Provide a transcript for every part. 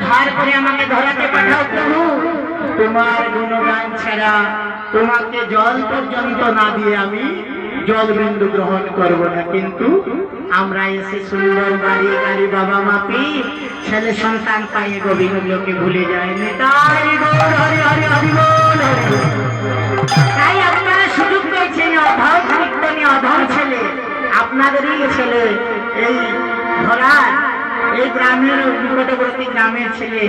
উদ্ধার করে আমাকে ধরাতে পাঠাও প্রভু। তোমার গুণগান ছাড়া তোমাকে জল পর্যন্ত না দিয়ে আমি জল বিন্দু গ্রহণ করব না। কিন্তু আমরা এসে সুন্দর বাড়ি গাড়ি বাবা মাপি ছেলে সন্তান পাইয়ে গোবিন্দকে ভুলে যায়। তাই তাই আপনারা সুযোগ পেয়েছেন, অধম কীর্তনে অধম ছেলে আপনাদেরই ছেলে, এই ধরার এই গ্রামের নিকটবর্তী গ্রামের ছেলে।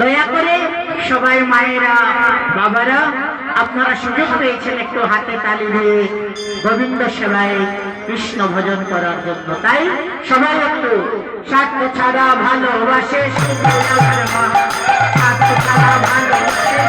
দয়া করে সবাই মায়েরা বাবারা আপনারা সুযোগ পেয়েছেন একটু হাতে তালি দিয়ে গোবিন্দ সেবায় কৃষ্ণ ভজন করার জন্য। তাই সবাই একটু স্বার্থ ছাড়া ভালোবাসে স্বার্থ ছাড়া ভালোবাসে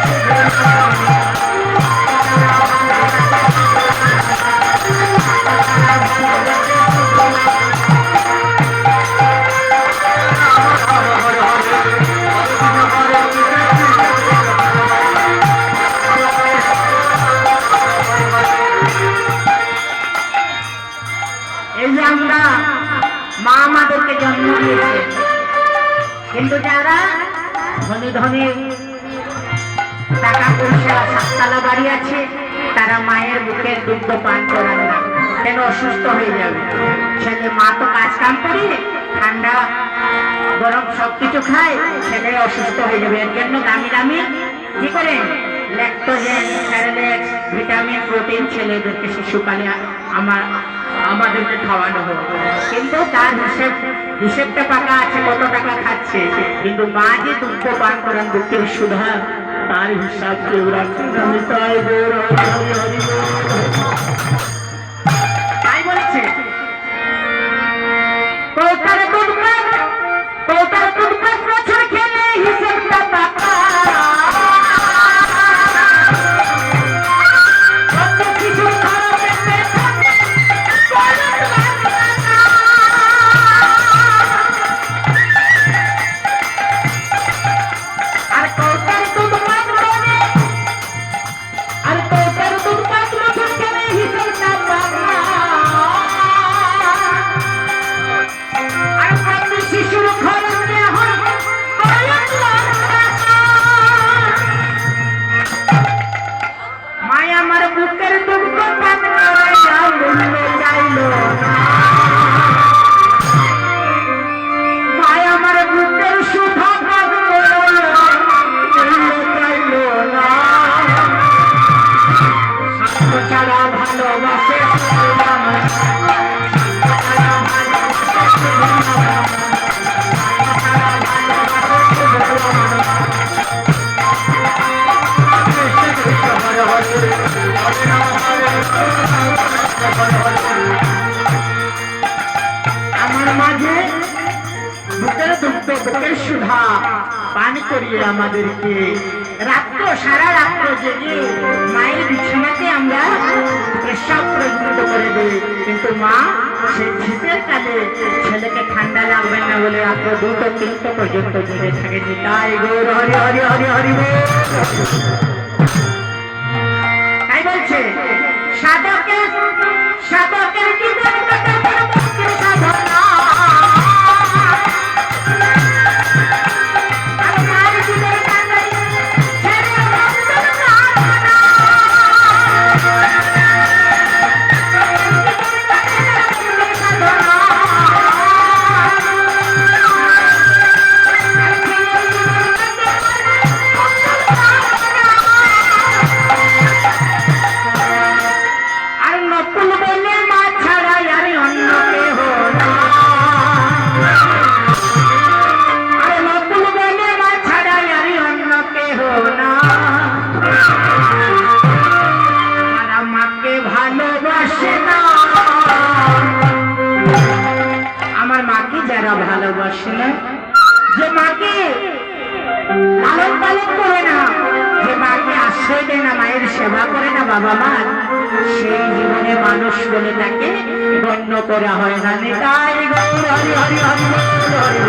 মা আমাদেরকে জন্ম দিয়েছে, কিন্তু যারা ধনী ধনী টাকা পয়সা সাততলা বাড়ি আছে তারা মায়ের বুকের দুগ্ধ পান করাবে না, কেন? অসুস্থ হয়ে যাবে ছেলে। মা তো কাজ কাম করে ঠান্ডা গরম সবকিছু খায়, ছেলে অসুস্থ হয়ে যাবে। এর জন্য দামি দামি কি করেন ল্যাকটোজেন, সেরেলেক্স, ভিটামিন, প্রোটিন ছেলেদেরকে শিশুকালে আমাদেরকে খাওয়ানো হবে। কিন্তু তার হিসেবটা পাকা আছে, কত টাকা খাচ্ছে। কিন্তু মা যে দুগ্ধ পান করেন দুঃখের সুধা, তার হিসাব কেউ রাখেন। তাই বলছে বছর খেলে হিসেবটা পাকা। আমার মাঝে বুকের দুগ্ধ বুকের সুধা পান করিয়ে আমাদেরকে রাত্র সারা রাত্র জেগে মায়ের বিছানাতে আমরা প্রসাব প্রস্তুত করে দিই। কিন্তু মা সেই শীতের কালে ছেলেকে ঠান্ডা লাগবে না বলে রাত্র 2টা 3টা পর্যন্ত জেগে থাকে। তাই গৌর হরি হরি হরি হরি। তাই বলছে সাধকের সাধকের কি সাধনা ভালোবাসে না, যে মাকে লালন পালন করে না, যে মাকে আশ্রয় দেয় না, মায়ের সেবা করে না বাবা মা, সেই জীবনে মানুষ বলে তাকে গণ্য করা হয় না। তাই গৌর হরি হরি হরি হরি।